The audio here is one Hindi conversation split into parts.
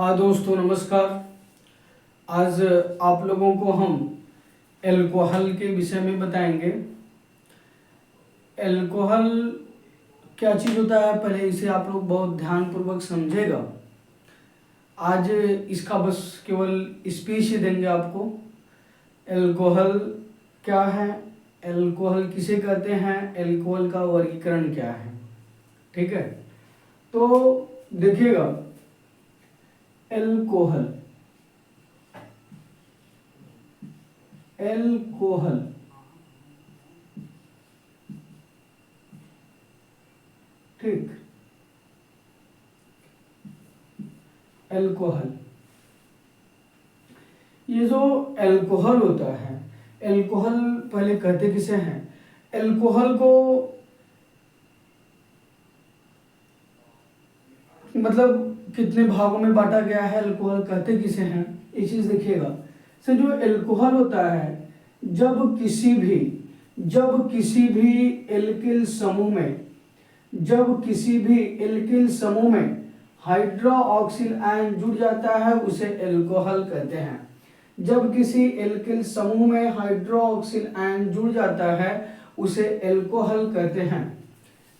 हाँ दोस्तों, नमस्कार। आज आप लोगों को हम एल्कोहल के विषय में बताएंगे। एल्कोहल क्या चीज़ होता है, पहले इसे आप लोग बहुत ध्यानपूर्वक समझेगा। आज इसका बस केवल स्पीच ही देंगे आपको। एल्कोहल क्या है, एल्कोहल किसे कहते हैं, एल्कोहल का वर्गीकरण क्या है, ठीक है। तो देखिएगा, एल्कोहल एल्कोहल ठीक, एल्कोहल, ये जो एल्कोहल होता है, एल्कोहल पहले कहते किसे हैं, एल्कोहल को मतलब कितने भागों में बांटा गया है, एल्कोहल कहते किसे हैं, ये चीज देखिएगा। से जो एल्कोहल होता है, जब किसी भी एल्किल समूह में हाइड्रोक्सिल आयन जुड़ जाता है, उसे एल्कोहल कहते हैं। जब किसी एल्किल समूह में हाइड्रोक्सिल आयन जुड़ जाता है, उसे एल्कोहल कहते हैं।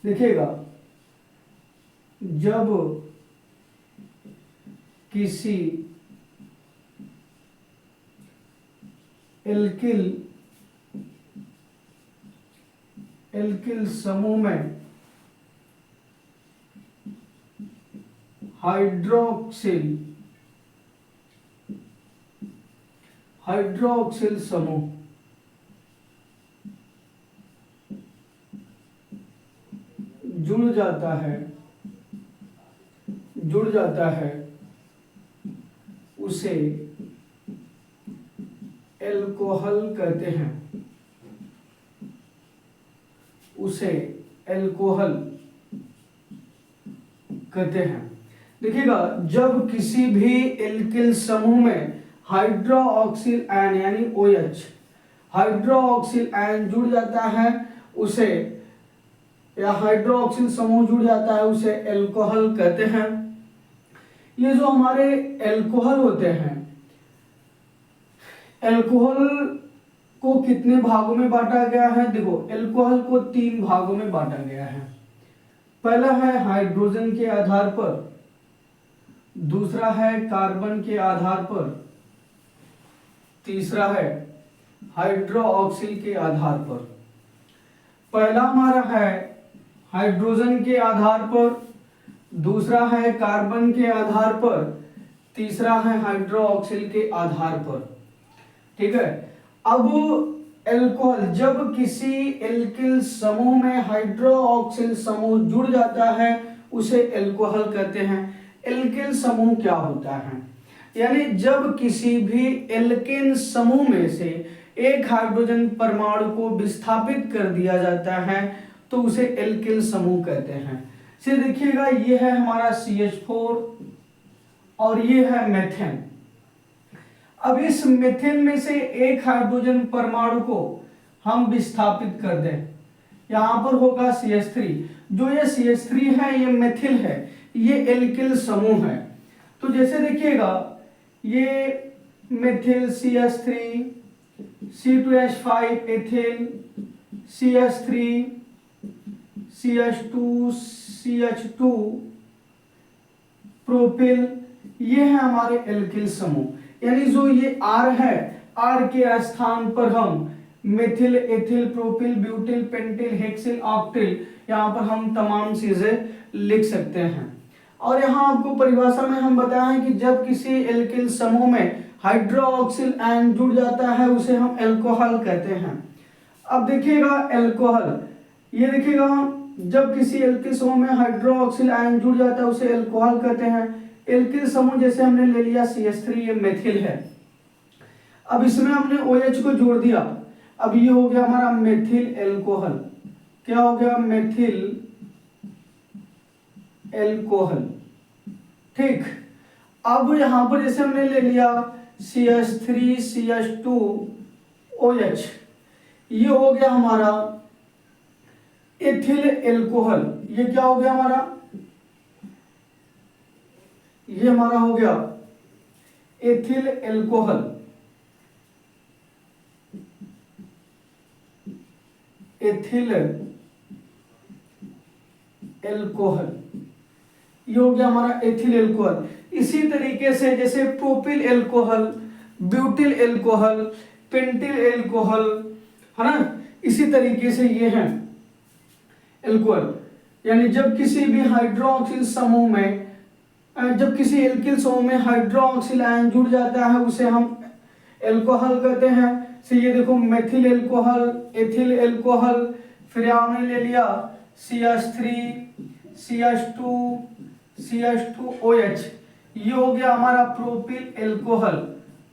देखिएगा, जब किसी एल्किल समूह में हाइड्रोक्सिल समूह जुड़ जाता है, उसे एल्कोहल कहते हैं। देखिएगा, जब किसी भी एल्किल समूह में हाइड्रोक्सिल आयन यानी OH हाइड्रोक्सिल आयन जुड़ जाता है, उसे या हाइड्रोक्सिल समूह जुड़ जाता है, उसे एल्कोहल कहते हैं। ये जो हमारे एल्कोहल होते हैं, एल्कोहल को कितने भागों में बांटा गया है, देखो एल्कोहल को 3 भागों में बांटा गया है। पहला है हाइड्रोजन के आधार पर, दूसरा है कार्बन के आधार पर, तीसरा है हाइड्रोक्सिल के आधार पर। पहला हमारा है हाइड्रोजन के आधार पर, दूसरा है कार्बन के आधार पर, तीसरा है हाइड्रोक्सिल के आधार पर, ठीक है। अब एल्कोहल, जब किसी एल्किल समूह में हाइड्रोक्सिल समूह जुड़ जाता है, उसे एल्कोहल कहते हैं। एल्किल समूह क्या होता है, यानी जब किसी भी एल्केन समूह में से एक हाइड्रोजन परमाणु को विस्थापित कर दिया जाता है, तो उसे एल्किल समूह कहते हैं। से देखिएगा, ये है हमारा CH4 और ये है मेथेन। अब इस मेथेन में से एक हाइड्रोजन परमाणु को हम विस्थापित कर दें, यहां पर होगा CH3। जो ये CH3 है, ये मेथिल है, ये एल्किल समूह है। तो जैसे देखिएगा, ये methyl CH3, C2H5 ethyl, CH3, CH2, CH2 propyl, ये है हमारे एल्किल समूह। यानी जो ये R है, R के स्थान पर हम methyl, ethyl, propyl, butyl, pentyl, hexyl, octyl, यहाँ पर हम तमाम चीजें लिख सकते हैं। और यहाँ आपको परिभाषा में हम बताएं कि जब किसी एल्किल समूह में हाइड्रोक्सिल आयन जुड़ जाता है, उसे हम एल्कोहल कहते हैं। अब देखिएगा एल्कोहल, ये देखिएगा, जब किसी एल्किल समूह में हाइड्रोक्सिल आयन जुड़ जाता है, उसे एल्कोहल कहते हैं। एल्किल समूह जैसे हमने ले लिया CH3, ये मेथिल है। अब इसमें हमने OH को जोड़ दिया, अब ये हो गया हमारा मेथिल एल्कोहल। क्या हो गया, मेथिल एल्कोहल, ठीक। अब यहां पर जैसे हमने ले लिया CH3, CH2, OH, ये हो गया हमारा एथिल एल्कोहल। ये क्या हो गया हमारा, ये हमारा हो गया एथिल एल्कोहल, एथिल एल्कोहल, ये हो गया हमारा एथिल एल्कोहल। इसी तरीके से जैसे propyl alcohol, butyl alcohol, pentyl alcohol, है ना, इसी तरीके से ये है एल्कोहल। यानी जब किसी भी हाइड्रोक्सिल समूह में, जब किसी एल्किल समूह में हाइड्रोक्सिल आयन जुड़ जाता है उसे हम एल्कोहल कहते हैं। तो ये देखो मेथिल एल्कोहल, एथिल एल्कोहल, फिर आपने ले लिया CH3, CH2, CH2OH, ये हो गया हमारा propyl alcohol,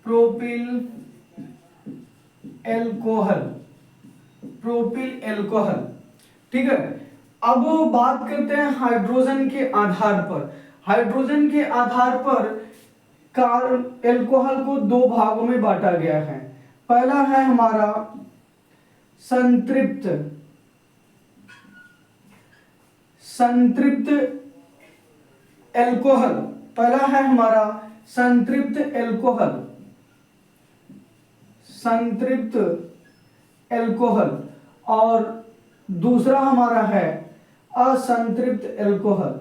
propyl alcohol, propyl alcohol. ठीक है, अब बात करते हैं हाइड्रोजन के आधार पर। हाइड्रोजन के आधार पर एल्कोहल को दो भागों में बांटा गया है। पहला है हमारा संतृप्त, संतृप्त एल्कोहल, पहला है हमारा संतृप्त एल्कोहल, संतृप्त एल्कोहल, और दूसरा हमारा है असंतृप्त एल्कोहल।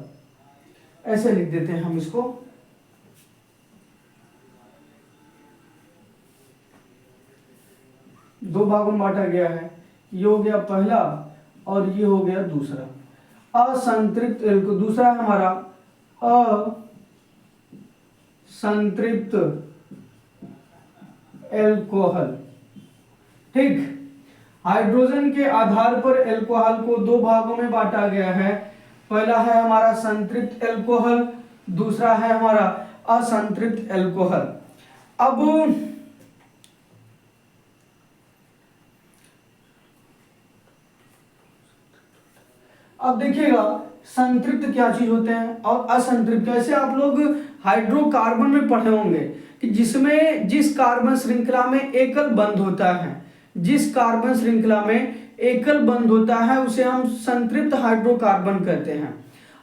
ऐसे लिख देते हैं हम इसको। दो भागों में बांटा गया है, ये हो गया पहला और ये हो गया दूसरा। असंतृप्त एल्कोहल, दूसरा है हमारा असंतृप्त एल्कोहल। ठीक, हाइड्रोजन के आधार पर एल्कोहल को दो भागों में बांटा गया है। पहला है हमारा संतृप्त एल्कोहल, दूसरा है हमारा असंतृप्त एल्कोहल। अब देखिएगा संतृप्त क्या चीज होते हैं और असंतृप्त कैसे। आप लोग हाइड्रोकार्बन में पढ़े होंगे कि जिसमें जिस कार्बन श्रृंखला में एकल बंध होता है, जिस कार्बन श्रृंखला में एकल बंध होता है उसे हम संतृप्त हाइड्रोकार्बन कहते हैं,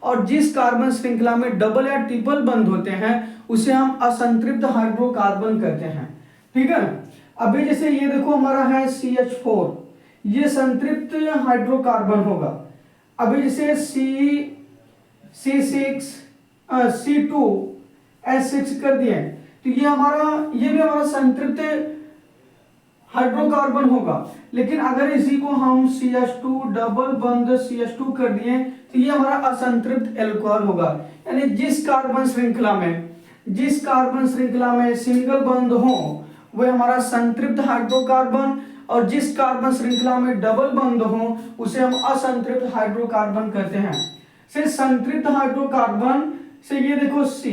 और जिस कार्बन श्रृंखला में डबल या ट्रिपल बंध होते हैं उसे हम असंतृप्त हाइड्रोकार्बन कहते हैं। ठीक है, अभी जैसे ये देखो हमारा है CH4, ये संतृप्त हाइड्रोकार्बन होगा। अभी जैसे C2H6 कर दिए तो ये भी हमारा संतृप्त हाइड्रोकार्बन होगा। लेकिन अगर इसी को हम CH2 डबल बंध CH2 कर दिए तो ये हमारा असंतृप्त एल्कोहल होगा। यानी जिस कार्बन श्रृंखला में सिंगल बंध हो वह हमारा संतृप्त हाइड्रोकार्बन, और जिस कार्बन श्रृंखला में डबल बंध हो उसे हम असंतृप्त हाइड्रोकार्बन कहते हैं। से संतृप्त हाइड्रोकार्बन से ये देखो C,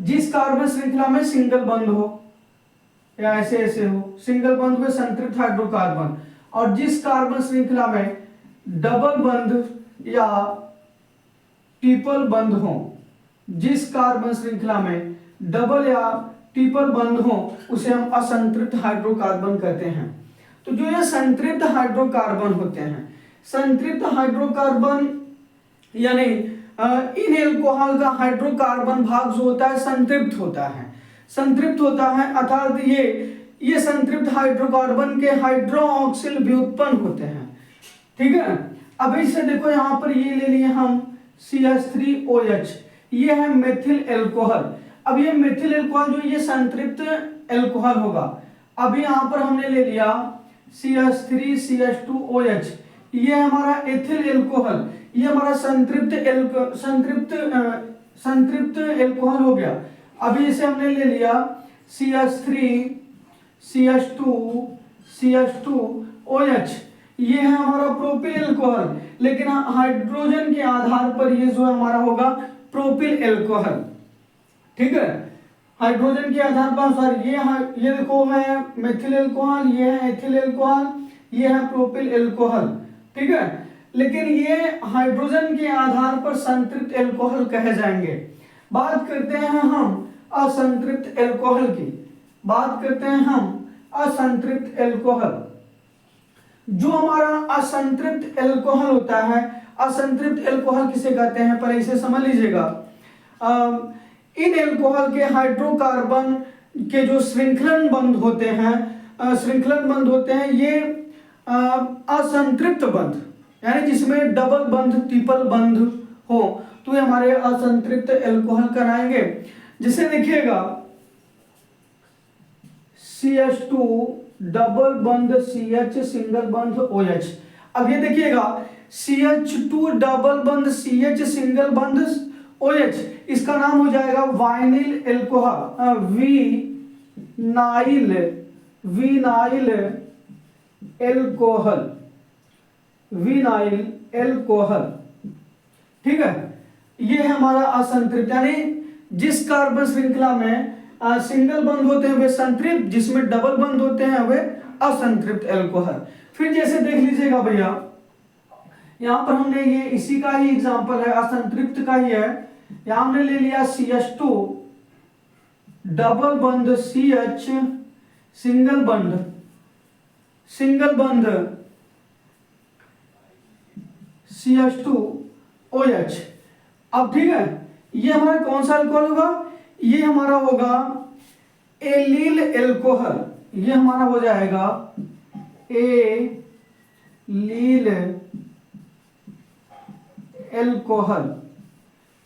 जिस कार्बन श्रृंखला में सिंगल बंध हो या ऐसे ऐसे हो, सिंगल बंध हुए संतृप्त हाइड्रोकार्बन, और जिस कार्बन श्रृंखला में डबल बंध या ट्रिपल बंध हो, जिस कार्बन श्रृंखला में डबल या ट्रिपल बंध हो उसे हम असंतृप्त हाइड्रोकार्बन कहते हैं। तो जो ये संतृप्त हाइड्रोकार्बन होते हैं, संतृप्त हाइड्रोकार्बन यानी इन एल्कोहल का हाइड्रोकार्बन भाग जो होता है संतृप्त होता है, संतृप्त होता है, अर्थात ये संतृप्त हाइड्रोकार्बन के हाइड्रोक्सिल व्युत्पन्न होते हैं। ठीक है, अब इसे देखो यहाँ पर ये ले लिए हम CH3OH, ये है मेथिल एल्कोहल। अब ये मेथिल एल्कोहल जो ये संतृप्त एल्कोहल होगा। अब यहाँ पर हमने ले लिया CH3CH2OH, ये हमारा एथिल एल्कोहल, ये हमारा संतृप्त एल्कोहल हो गया। अभी इसे हमने ले लिया CH3CH2OH, ये है हमारा प्रोपिल एल्कोहल। लेकिन हाइड्रोजन के आधार पर ये जो हमारा होगा प्रोपिल एल्कोहल। ठीक है, हाइड्रोजन के आधार पर सर ये देखो है मेथिल एल्कोहल, ये है एथिल एल्कोहल, ये है प्रोपिल एल्कोहल। ठीक है, लेकिन ये हाइड्रोजन के आधार पर संतृप्त एल्कोहल कहे जाएंगे। बात करते हैं हम असंतृप्त एल्कोहल की, बात करते हैं हम असंतृप्त एल्कोहल। जो हमारा असंतृप्त एल्कोहल होता है, असंतृप्त एल्कोहल किसे कहते हैं पहले इसे समझ लीजिएगा। इन एल्कोहल के हाइड्रोकार्बन के जो श्रृंखलन बंध होते हैं, ये असंतृप्त बंध, यानी जिसमें डबल बंध, ट्रिपल बंध हो, तो ये हमारे असंतृप्त एल्कोहल कहलाएंगे। जिसे देखिएगा CH2 डबल बंध CH सिंगल बंध OH। अब ये देखिएगा CH2 डबल बंध CH सिंगल बंध OH, इसका नाम हो जाएगा वाइनिल एल्कोहल, विनाइल एल्कोहल। ठीक है, ये है हमारा असंतृप्त, यानी जिस कार्बन श्रृंखला में सिंगल बंध होते हैं वे संतृप्त, जिसमें डबल बंध होते हैं वे असंतृप्त एल्कोहल। फिर जैसे देख लीजिएगा भैया, यहां पर हमने ये इसी का ही एग्जांपल है, असंतृप्त का ही है। यहां हमने ले लिया CH2 डबल बंध CH सिंगल बंध CH2OH। अब ठीक है, ये हमारा कौन सा अल्कोहल होगा? ये हमारा होगा एलील एल्कोहल। ये हमारा हो जाएगा एलील एल्कोहल,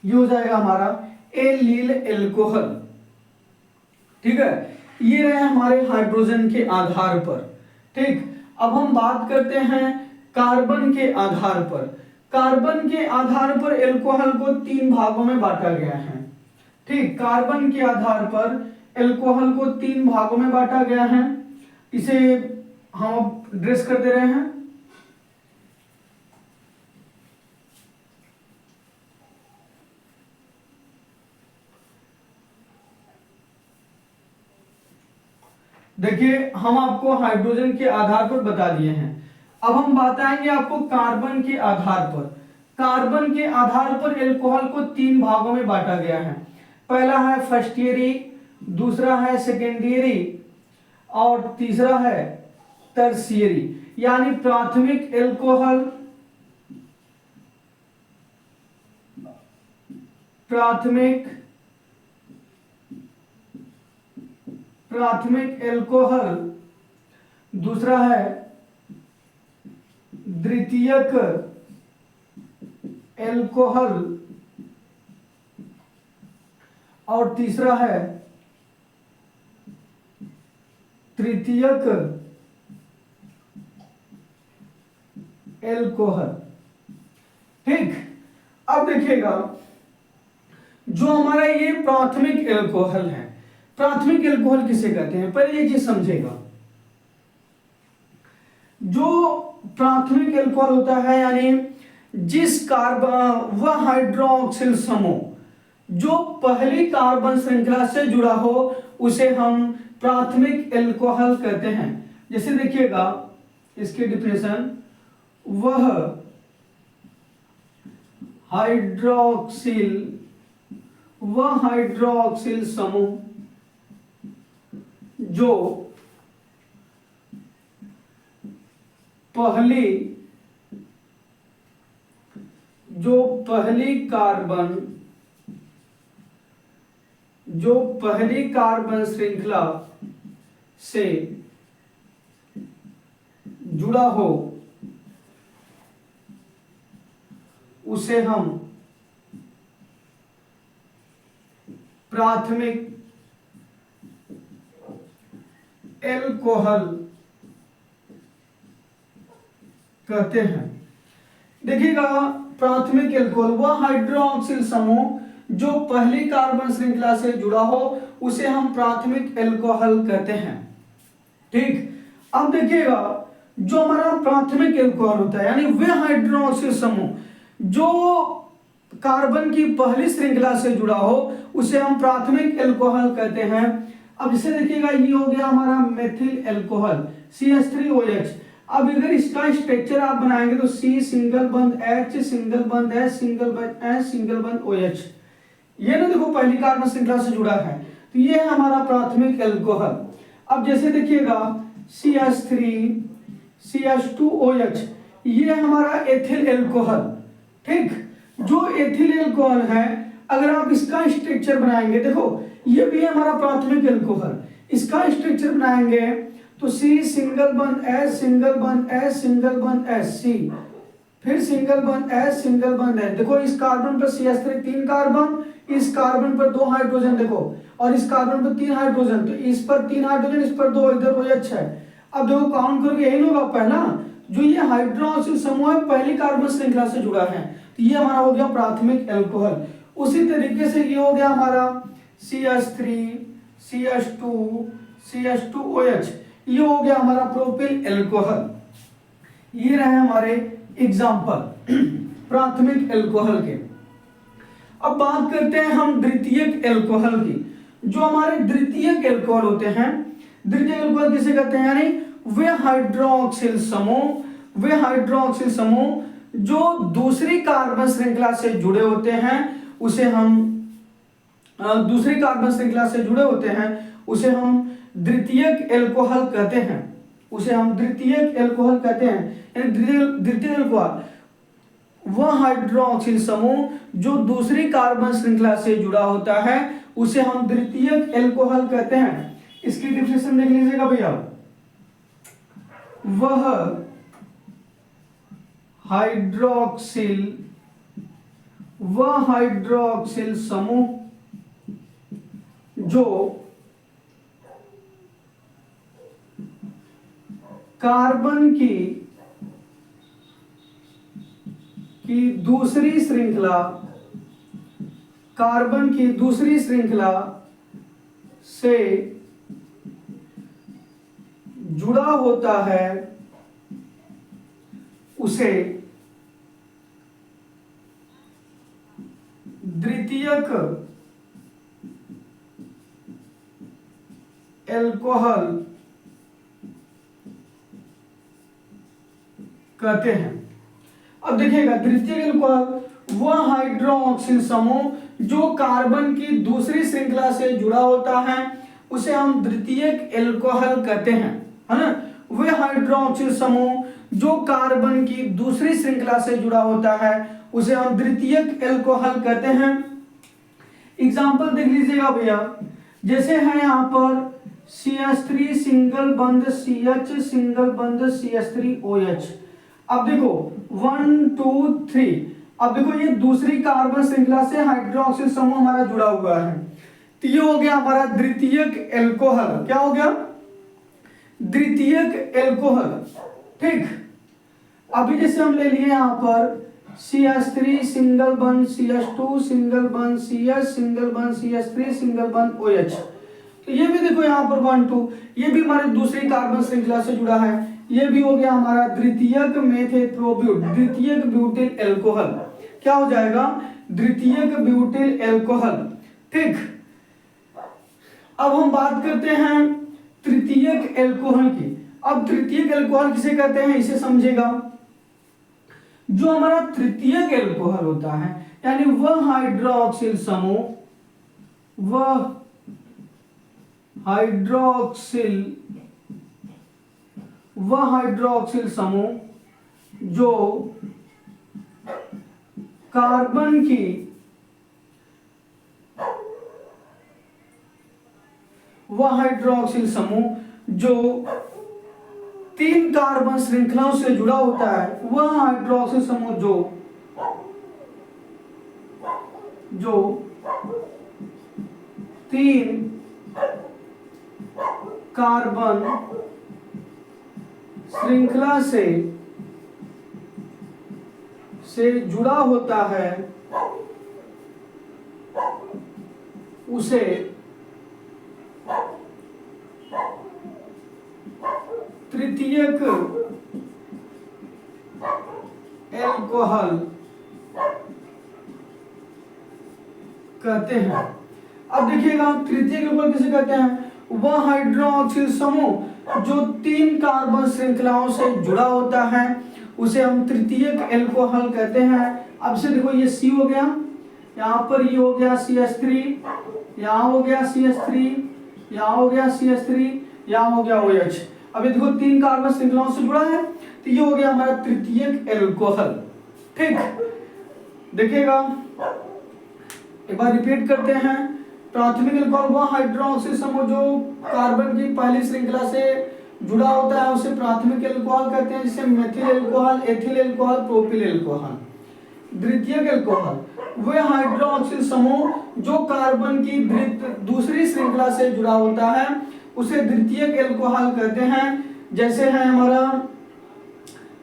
ये हो जाएगा हमारा एलील एल्कोहल। ठीक है, ये रहे हमारे हाइड्रोजन के आधार पर। ठीक, अब हम बात करते हैं कार्बन के आधार पर। कार्बन के आधार पर एल्कोहल को 3 भागों में बांटा गया है। ठीक, कार्बन के आधार पर एल्कोहल को 3 भागों में बांटा गया है। इसे हम ड्रेस कर दे रहे हैं। देखिए, हम आपको हाइड्रोजन के आधार पर बता दिए हैं। अब हम बताएंगे आपको कार्बन के आधार पर। कार्बन के आधार पर एल्कोहल को 3 भागों में बांटा गया है। पहला है फर्स्टियरी, दूसरा है सेकेंडरी और तीसरा है टर्शियरी, यानी प्राथमिक एल्कोहल, प्राथमिक एल्कोहल, दूसरा है द्वितीयक एल्कोहल और तीसरा है तृतीयक एल्कोहल। ठीक, अब देखिएगा, जो हमारा ये प्राथमिक एल्कोहल है, प्राथमिक एल्कोहल किसे कहते हैं, पहले ये चीज समझेगा। जो प्राथमिक एल्कोहल होता है, यानी जिस कार्बन व हाइड्रोक्सिल समूह जो पहली कार्बन श्रृंखला से जुड़ा हो, उसे हम प्राथमिक एल्कोहल कहते हैं। जैसे देखिएगा इसकी डिफिनेशन, वह हाइड्रोक्सिल समूह जो पहली कार्बन श्रृंखला से जुड़ा हो, उसे हम प्राथमिक एल्कोहल कहते हैं। देखिएगा, प्राथमिक एल्कोहल वह हाइड्रोक्सिल समूह जो पहली कार्बन श्रृंखला से जुड़ा हो, उसे हम प्राथमिक एल्कोहल कहते हैं। ठीक, अब देखिएगा, जो हमारा प्राथमिक एल्कोहल होता है, यानी वे हाइड्रोक्सिल समूह जो कार्बन की पहली श्रृंखला से जुड़ा हो, उसे हम प्राथमिक एल्कोहल कहते हैं। अब इसे देखिएगा, ये हो गया हमारा मेथिल एल्कोहल CH3OH। अब अगर इसका स्ट्रक्चर आप बनाएंगे तो C सिंगल बंध H सिंगल बंध H सिंगल बंध H सिंगल बंध OH, ये ना देखो पहली कार्बन श्रृंखला से जुड़ा है, तो ये है हमारा प्राथमिक एल्कोहल। अब जैसे देखिएगा CH3 CH2OH, ये हमारा एथिल एल्कोहल। ठीक, जो एथिल एल्कोहल है, अगर आप इसका स्ट्रक्चर बनाएंगे, देखो ये भी है हमारा प्राथमिक एल्कोहल, इसका स्ट्रक्चर बनाएंगे तो C single bond H single bond H single bond H C, फिर single bond H single bond H। देखो इस कार्बन पर CH3 3 कार्बन, इस कार्बन पर 2 हाइड्रोजन, देखो और इस कार्बन पर 3 हाइड्रोजन, तो इस पर 3 हाइड्रोजन, इस पर 2, इधर OH है। अब देखो काउंट करके यही होगा पहला जो ये हाइड्रोक्सिल समूह है पहली कार्बन श्रृंखला से जुड़ा है, तो ये हमारा हो गया प्राथमिक एल्कोहल। उसी तरीके से ये हो गया हमारा CH3 CH2 CH2OH, ये हो गया हमारा प्रोपिल एल्कोहल। ये रहे हमारे एग्जाम्पल प्राथमिक एल्कोहल के। अब बात करते हैं हम द्वितीयक एल्कोहल की। जो हमारे द्वितीयक एल्कोहल होते हैं, द्वितीयक एल्कोहल किसे कहते हैं, यानी वे हाइड्रोक्सिल समूह जो दूसरी कार्बन श्रृंखला से जुड़े होते हैं, उसे हम दूसरी कार्बन श्रृंखला से जुड़े होते हैं उसे हम द्वितीयक एल्कोहल कहते हैं, उसे हम द्वितीयक एल्कोहल कहते हैं। द्वितीयक एल्कोहल वह हाइड्रोक्सिल समूह जो दूसरी कार्बन श्रृंखला से जुड़ा होता है, उसे हम द्वितीयक एल्कोहल कहते हैं। इसकी डिफिनेशन देख लीजिएगा भैया, वह हाइड्रोक्सिल समूह जो कार्बन की दूसरी श्रृंखला से जुड़ा होता है, उसे द्वितीयक एल्कोहल कहते हैं। अब देखिएगा, द्वितीयक एल्कोहल वह हाइड्रोक्सिल समूह जो कार्बन की दूसरी श्रृंखला से जुड़ा होता है, उसे हम द्वितीयक एल्कोहल कहते हैं, है ना। वह हाइड्रोक्सिल समूह जो कार्बन की दूसरी श्रृंखला से जुड़ा होता है, उसे हम द्वितीयक एल्कोहल कहते हैं। एग्जाम्पल देख लीजिएगा भैया, जैसे है यहाँ पर CH3 सिंगल बंद CH सिंगल बंद CH3OH। अब देखो 1 2 3, अब देखो ये दूसरी कार्बन श्रृंखला से हाइड्रोक्सिल समूह हमारा जुड़ा हुआ है, तो ये हो गया हमारा द्वितीयक एल्कोहल। क्या हो गया? द्वितीयक एल्कोहल। ठीक, अभी जैसे हम ले लिए यहाँ पर CH3 सिंगल बंद CH2 सिंगल बंद CH सिंगल बंद CH3 सिंगल बंद OH, तो ये भी देखो यहाँ पर 1 2, ये भी हमारे दूसरी कार्बन श्रृंखला से जुड़ा है, ये भी हो गया हमारा द्वितीयक मेथेप्रोब्यूट, द्वितीयक ब्यूटिल एल्कोहल। क्या हो जाएगा? द्वितीयक ब्यूटिल एल्कोहल। ठीक, अब हम बात करते हैं तृतीयक एल्कोहल की। अब तृतीयक एल्कोहल किसे कहते हैं, इसे समझेगा। जो हमारा तृतीयक एल्कोहल होता है, यानी वह हाइड्रोक्सिल समूह जो कार्बन की जो 3 कार्बन श्रृंखलाओं से जुड़ा होता है, वह हाइड्रोक्सिल समूह जो 3 कार्बन श्रृंखला से जुड़ा होता है, उसे तृतीयक एल्कोहल कहते हैं। अब देखिएगा, तृतीयक एल्कोहल किसे कहते हैं? वह हाइड्रोक्सिल समूह जो 3 कार्बन श्रृंखलाओं से जुड़ा होता है, उसे हम तृतीयक एल्कोहल कहते हैं। अब से देखो, ये C हो गया, यहाँ पर ये हो गया CH3, यहाँ हो गया CH3, यहाँ हो गया CH3, यहाँ हो गया OH। अब ये देखो 3 कार्बन श्रृंखलाओं से जुड़ा है, तो ये हो गया हमारा तृतीयक एल्कोहल। ठीक, देखिएगा, एक बार रिपीट करते हैं। प्राथमिक अल्कोहल हुआ हाइड्रोक्सिल समूह जो कार्बन की पहली श्रृंखला से जुड़ा होता है उसे प्राथमिक अल्कोहल कहते हैं, जिसे methyl alcohol, ethyl alcohol, propyl alcohol. द्वितीयक अल्कोहल वे हाइड्रोक्सिल समूह जो कार्बन की दूसरी श्रृंखला से जुड़ा होता है उसे द्वितीयक अल्कोहल कहते हैं। जैसे है हमारा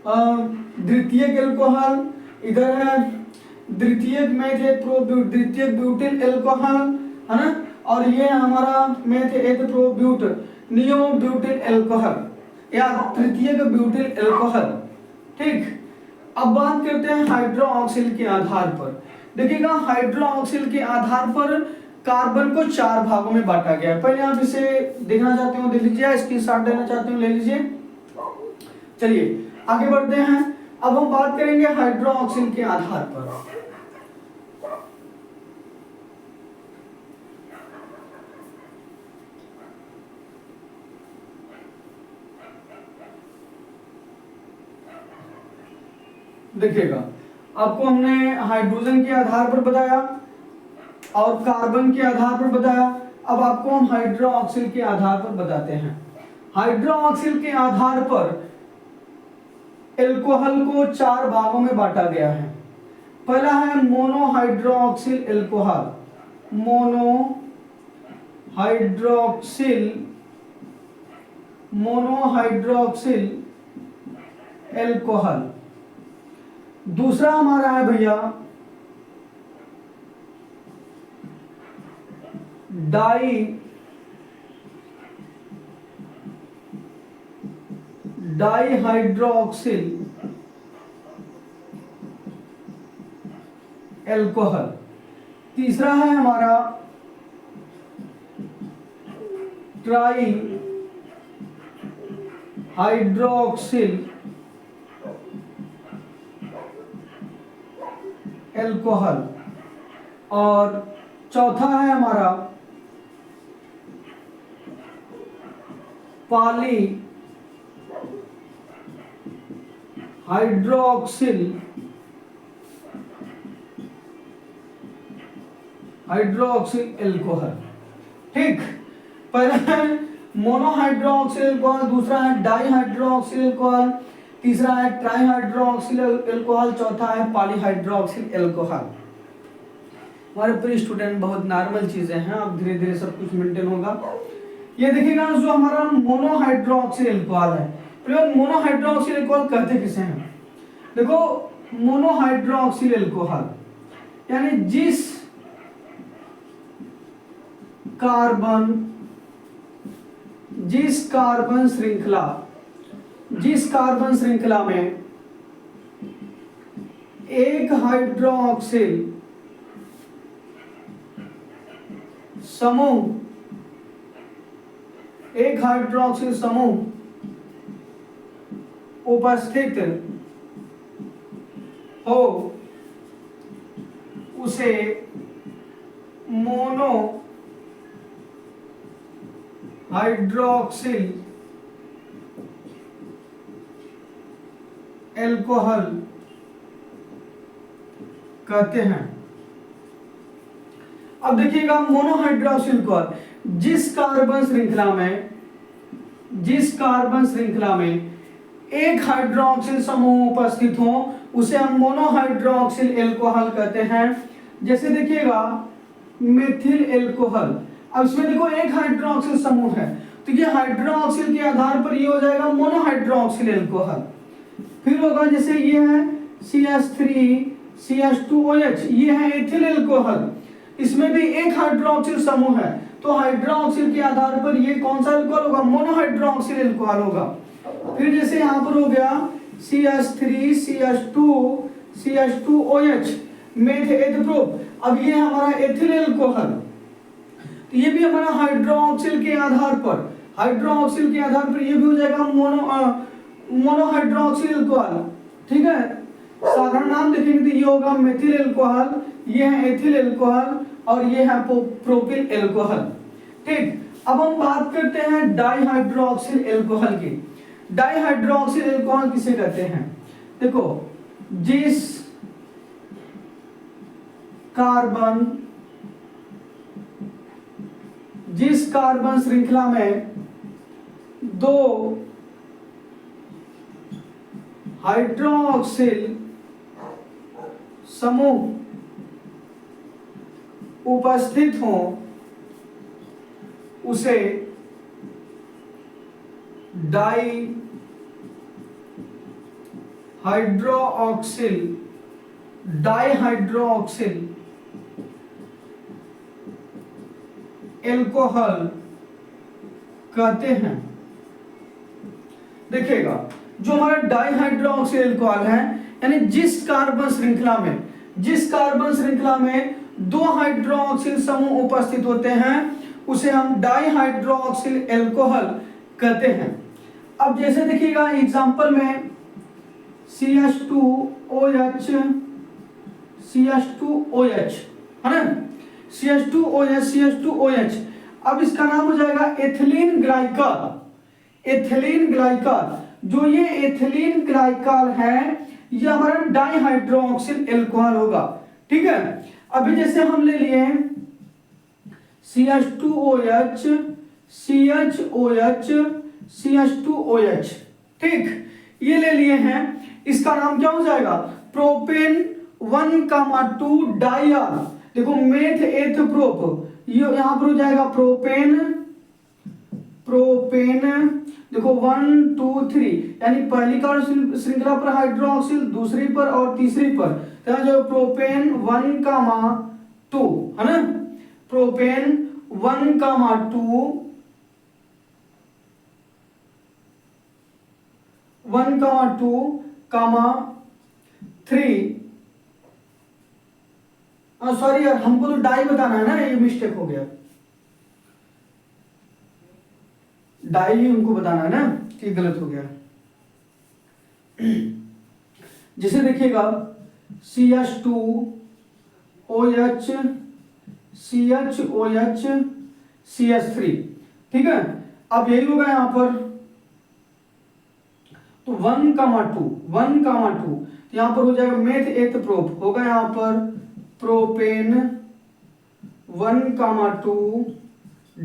द्वितीयक अल्कोहल, इधर है द्वितीयक मेथ द्वितीयक ब्यूटिल अल्कोहल, है ना, और ये हमारा मेथ एथप्रोब्यूट नियो ब्यूटिल अल्कोहल या तृतीयक ब्यूटिल अल्कोहल। ठीक, अब बात करते हैं हाइड्रोक्सिल के आधार पर। देखिएगा हाइड्रोक्सिल के आधार पर कार्बन को 4 भागों में बांटा गया है। पहले आप इसे देखना चाहते हो देख लीजिए, स्क्रीनशॉट लेना चाहते हो ले लीजिए। चलिए आगे बढ़ते हैं। अब हम बात करेंगे हाइड्रोक्सिल के आधार पर। देखिएगा आपको हमने हाइड्रोजन के आधार पर बताया और कार्बन के आधार पर बताया। अब आपको हम हाइड्रोक्सिल के आधार पर बताते हैं। हाइड्रोक्सिल के आधार पर अल्कोहल को 4 भागों में बांटा गया है। पहला है मोनोहाइड्रोक्सिल अल्कोहल, मोनोहाइड्रोक्सिल अल्कोहल। दूसरा हमारा है भैया डाइहाइड्रोक्सिल अल्कोहल। तीसरा है हमारा ट्राइहाइड्रोक्सिल अल्कोहल। और चौथा है हमारा पॉलीहाइड्रोक्सिल अल्कोहल। ठीक, पहला है मोनोहाइड्रोक्सिल अल्कोहल, दूसरा है डाइहाइड्रोक्सिल अल्कोहल, तीसरा है ट्राइहाइड्रोक्सिल अल्कोहल, चौथा है पॉलीहाइड्रोक्सिल अल्कोहल। हमारे प्रिय स्टूडेंट बहुत नॉर्मल चीजें हैं, अब धीरे धीरे सब कुछ मेंटेन होगा। ये देखिएगा जो हमारा मोनोहाइड्रोक्सिल अल्कोहल है, प्रयोग मोनोहाइड्रोक्सिल अल्कोहल कहते किसे हैं? देखो मोनोहाइड्रोक्सिल अल्कोहल यानी जिस कार्बन श्रृंखला में एक हाइड्रोक्सिल समूह उपस्थित हो उसे मोनोहाइड्रोक्सिल अल्कोहल कहते हैं। अब देखिएगा मोनोहाइड्रोक्सिल अल्कोहल जिस कार्बन श्रृंखला में एक हाइड्रोक्सिल समूह उपस्थित हो उसे हम मोनोहाइड्रोक्सिल अल्कोहल कहते हैं। जैसे देखिएगा मेथिल अल्कोहल, अब इसमें देखो एक हाइड्रोक्सिल समूह है तो ये हाइड्रोक्सिल के आधार पर ये हो जाएगा मोनोहाइड्रोक्सिल अल्कोहल। फिर होगा जैसे ये है CH3CH2OH, ये है एथिल अल्कोहल, इसमें भी एक हाइड्रोक्सिल समूह है तो हाइड्रोक्सिल के आधार पर ये कौन सा अल्कोहल होगा? मोनोहाइड्रोक्सिल अल्कोहल होगा। फिर जैसे यहाँ पर हो गया CH3CH2CH2OH मेथ एथप्रोप, अब ये हमारा एथिल अल्कोहल, तो ये भी हमारा हाइड्रोक्सिल के आधार पर ये भी हो जाएगा मोनोहाइड्रोक्सिल अल्कोहल। ठीक है, साधारण नाम देखेंगे तो ये होगा मेथिल अल्कोहल, ये है एथिल अल्कोहल और ये है प्रोपिल अल्कोहल। ठीक, अब हम बात करते हैं डाइहाइड्रोक्सिल अल्कोहल की। डाइहाइड्रोक्सिल अल्कोहल किसे कहते हैं? देखो जिस कार्बन जिस कार्बन श्रृंखला में दो हाइड्रोक्सिल समूह उपस्थित हो उसे डाई हाइड्रोक्सिल एल्कोहल कहते हैं। देखिएगा, जो हमारा डाइहाइड्रोक्सिल एल्कोहल है, यानी जिस कार्बन श्रृंखला में दो हाइड्रोक्सिल समूह उपस्थित होते हैं उसे हम डाइहाइड्रोक्सिल एल्कोहल कहते हैं। अब जैसे देखिएगा एग्जांपल में CH2OH है ना, CH2OH। अब इसका नाम हो जाएगा एथिलीन ग्लाइकॉल। जो ये एथिलीन ग्लाइकॉल है ये हमारा डाइहाइड्रोक्सिल एल्कोहल होगा। ठीक है, अभी जैसे हम ले लिए CH2OH, ठीक, ये ले लिए हैं, इसका नाम क्या हो जाएगा, प्रोपेन 1,2 डाइआर। देखो मेथ एथ प्रोप, ये यहां पर हो जाएगा प्रोपेन, देखो 1 2 3, यानी पहली कार्बन श्रृंखला पर हाइड्रोक्सिल, दूसरी पर और तीसरी पर, तो जो प्रोपेन 1,2 है ना, प्रोपेन 1,2 3, सॉरी यार, हमको तो डाई बताना है ना, ये मिस्टेक हो गया, डाई ही हमको बताना है ना, कि गलत हो गया। जैसे देखिएगा CH2OH CH3, ठीक है। अब यही होगा यहां पर, तो 1,2 यहां पर हो जाएगा मेथ एथ प्रोप, होगा यहां पर प्रोपेन 1,2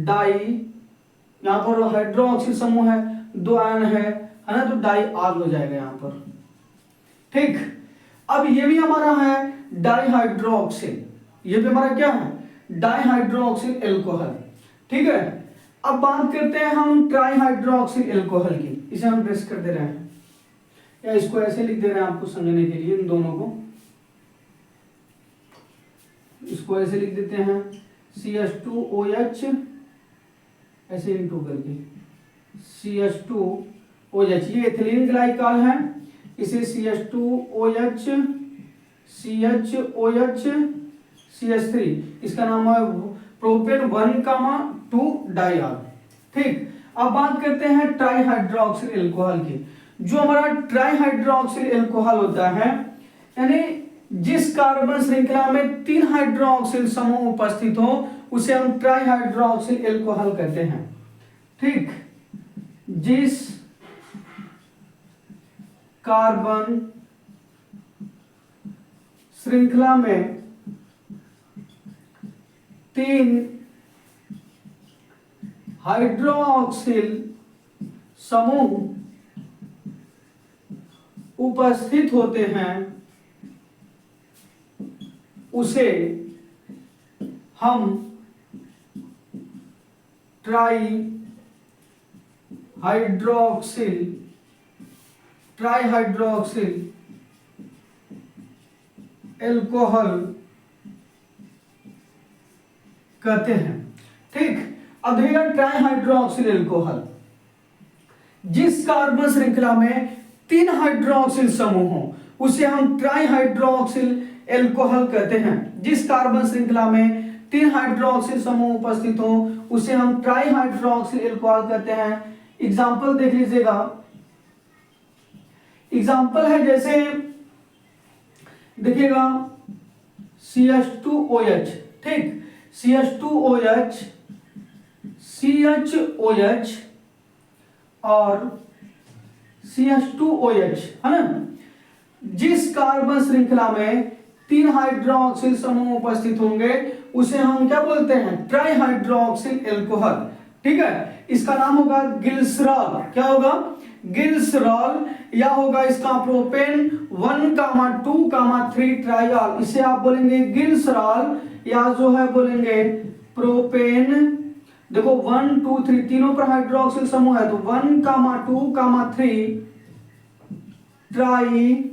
डाई, यहां पर हाइड्रोक्सिल समूह है, दो आयन है ना, तो डाई आर हो जाएगा यहां पर। ठीक, अब ये भी हमारा है डाइहाइड्रोक्सिल, ये भी हमारा क्या है, डाइहाइड्रोक्सिल एल्कोहल। ठीक है, अब बात करते हैं हम ट्राइहाइड्रोक्सिल एल्कोहल की, इसे हम प्रेस कर दे रहे हैं, या इसको ऐसे लिख दे रहे हैं आपको समझने के लिए, इन दोनों को इसको ऐसे लिख देते हैं CH2OH, ऐसे इंटू करके CH2OH, ये एथिलीन ग्लाइकॉल है, इसे CH2OH CH3, इसका नाम है प्रोपेन 1,2 डाइआर। ठीक, अब बात करते हैं ट्राइहाइड्रोक्सिल एल्कोहल की। जो हमारा ट्राइहाइड्रोक्सिल एल्कोहल होता है, यानी जिस कार्बन श्रृंखला में 3 हाइड्रोक्सिल समूह उपस्थित हो उसे हम ट्राइहाइड्रोक्सिल एल्कोहल कहते हैं। ठीक, जिस कार्बन श्रृंखला में 3 हाइड्रोक्सिल समूह उपस्थित होते हैं उसे हम ट्राइहाइड्रोक्सिल एल्कोहल कहते हैं। ठीक, अब देखिएगा ट्राइहाइड्रोक्सिल एल्कोहल, जिस कार्बन श्रृंखला में 3 हाइड्रोक्सिल समूह हो उसे हम ट्राइहाइड्रोक्सिल एल्कोहल कहते हैं। जिस कार्बन श्रृंखला में 3 हाइड्रोक्सिल समूह उपस्थित हो उसे हम ट्राइहाइड्रोक्सिल एल्कोहल कहते हैं। एग्जाम्पल देख लीजिएगा, एग्जाम्पल है जैसे देखिएगा CH2OH, ठीक, CH2OH और CH2OH है ना, जिस कार्बन श्रृंखला में 3 हाइड्रोक्सिल समूह उपस्थित होंगे उसे हम क्या बोलते हैं, ट्राई हाइड्रोक्सिल एल्कोहल। ठीक है, इसका नाम होगा ग्लिसरॉल। क्या होगा, ग्लिसरॉल, या होगा इसका प्रोपेन 1,2,3 ट्राइऑल, इसे आप बोलेंगे ग्लिसरॉल, या जो है बोलेंगे प्रोपेन। देखो 1 2 3 तीनों पर हाइड्रोक्सिल समूह है, तो 1,2,3 ट्राइऑल।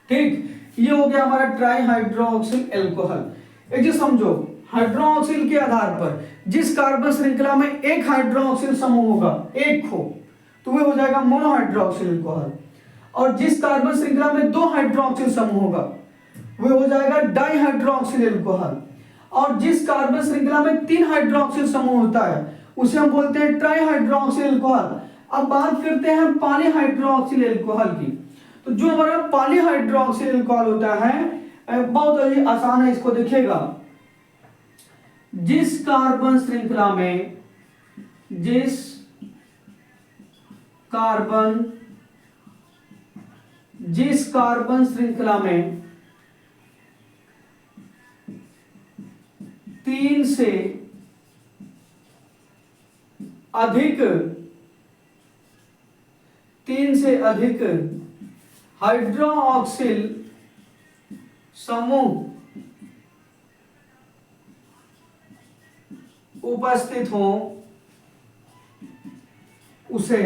ठीक, ये हो गया हमारा ट्राई हाइड्रोक्सिल एल्कोहल। एक चीज समझो, हाइड्रोक्सिल के आधार पर जिस कार्बन श्रृंखला में एक हाइड्रोक्सिल समूह होगा, एक हो, तो वह हो जाएगा मोनोहाइड्रोक्सिल एल्कोहल, और जिस कार्बन श्रृंखला में दो हाइड्रोक्सिल समूह होगा वह हो जाएगा डाइहाइड्रोक्सिल एल्कोहल, और जिस कार्बन श्रृंखला में तीन हाइड्रोक्सिल समूह होता है उसे हम बोलते हैं ट्राइहाइड्रोक्सिल एल्कोहल। अब बात करते हैं पॉलीहाइड्रोक्सिल एल्कोहल की। तो जो हमारा पॉलीहाइड्रोक्सिल एल्कोहल होता है बहुत ही आसान है, इसको देखिएगा। जिस कार्बन श्रृंखला में तीन से अधिक हाइड्रोक्सिल समूह उपस्थित हो उसे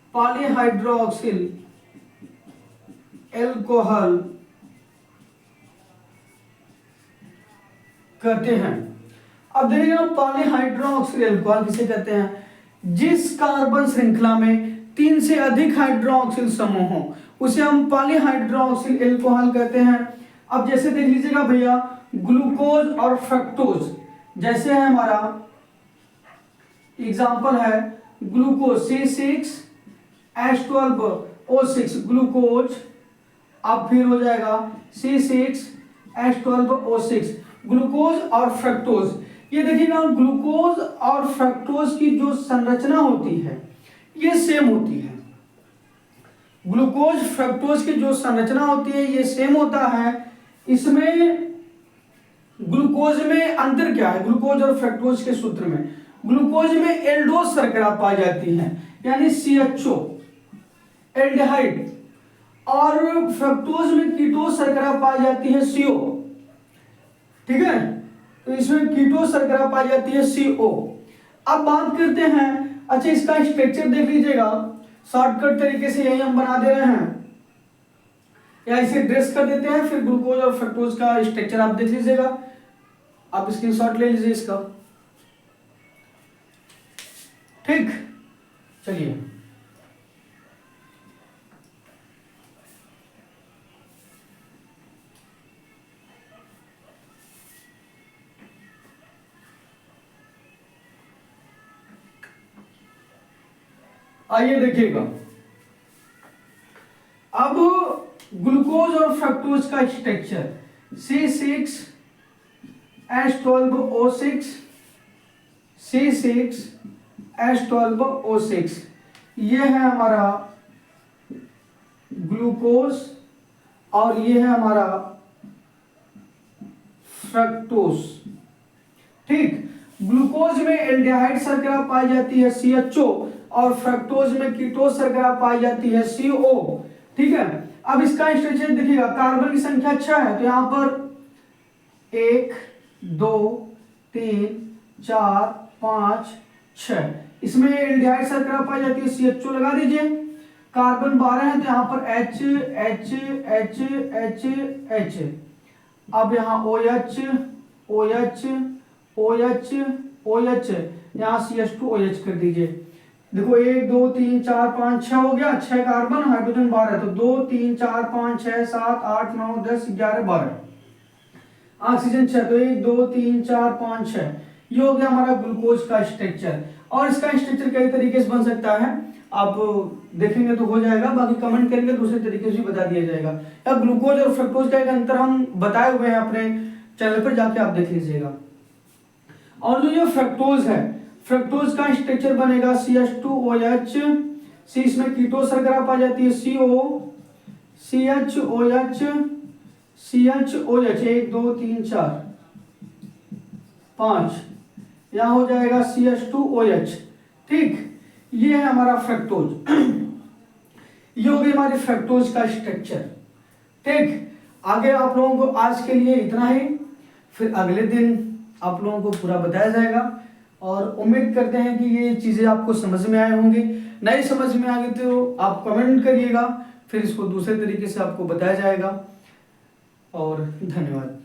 पॉलीहाइड्रोक्सिल एल्कोहल कहते हैं। अब देखिएगा, पॉलीहाइड्रोक्सिल एल्कोहल किसे कहते हैं, जिस कार्बन श्रृंखला में तीन से अधिक हाइड्रोक्सिल समूह हो उसे हम पॉलीहाइड्रोक्सिल एल्कोहल कहते हैं। अब जैसे देख लीजिएगा भैया, ग्लूकोज और फ्रक्टोज, जैसे है हमारा एग्जांपल है ग्लूकोज C6H12O6 ग्लूकोज, अब फिर हो जाएगा C6H12O6 ग्लूकोज और फ्रक्टोज। ये देखिएगा, ग्लूकोज और फ्रक्टोज की जो संरचना होती है ये सेम होती है। ग्लूकोज फ्रक्टोज की जो संरचना होती है ये सेम होता है। इसमें ग्लूकोज में अंतर क्या है, ग्लूकोज और फ्रक्टोज के सूत्र में, ग्लूकोज में एल्डोज शर्करा पाई जाती है यानी CHO एल्डिहाइड, और फ्रक्टोज में कीटोज शर्करा पाई जाती है CO। ठीक है, तो इसमें कीटोज शर्करा पाई जाती है CO। अब बात करते हैं, अच्छा इसका स्ट्रक्चर देख लीजिएगा, शॉर्टकट तरीके से यही हम बना दे रहे हैं, या इसे ड्रेस कर देते हैं, फिर ग्लूकोज और फ्रक्टोज का स्ट्रक्चर आप देख लीजिएगा, आप स्क्रीनशॉट ले लीजिए इसका। ठीक, चलिए आइए देखिएगा, अब ग्लूकोज और फ्रक्टोज का स्ट्रक्चर C6H12O6 ये है हमारा ग्लूकोज और ये है हमारा फ्रक्टोज। ठीक, ग्लूकोज में एल्डिहाइड शर्करा पाई जाती है CHO, और फ्रक्टोज में कीटोज शर्करा पाई जाती है CO। ठीक है, अब इसका स्ट्रक्चर देखिएगा, कार्बन की संख्या 6 है, तो यहां पर 1 2 3 4 5 6, इसमें एल्डिहाइड शर्करा पाई जाती है CHO लगा दीजिए। कार्बन 12 है, तो यहां पर H H H H H, अब यहाँ OH OH OH OH, यहाँ CH2OH कर दीजिए। देखो 1 2 3 4 5 6 हो गया, 6 कार्बन, हाइड्रोजन 12, तो 2 3 4 5 6 7 8 9 10 11 12, ऑक्सीजन 6, तो 1 2 3 4 5 6, ये हो गया हमारा ग्लूकोज का स्ट्रक्चर। और इसका स्ट्रक्चर कई तरीके से बन सकता है, आप देखेंगे तो हो जाएगा, बाकी कमेंट करेंगे दूसरे तरीके से भी बता दिया जाएगा। अब ग्लूकोज और फ्रक्टोज का एक अंतर हम बताए हुए हैं अपने चैनल पर, जाके आप देख लीजिएगा। और जो ये फ्रक्टोज है, फ्रक्टोज का स्ट्रक्चर बनेगा CH2OH, सी इसमें कीटो शर्करा पाई जाती है CO, CHOH, 1 2 3 4 5, यहाँ हो जाएगा CH2OH। ठीक, ये है हमारा फ्रक्टोज। ये हो गई हमारी फ्रक्टोज का स्ट्रक्चर। ठीक, आगे आप लोगों को आज के लिए इतना ही, फिर अगले दिन आप लोगों को पूरा बताया जाएगा और उम्मीद करते हैं कि ये चीज़ें आपको समझ में आए होंगी। नहीं समझ में आ गई तो आप कमेंट करिएगा, फिर इसको दूसरे तरीके से आपको बताया जाएगा। और धन्यवाद।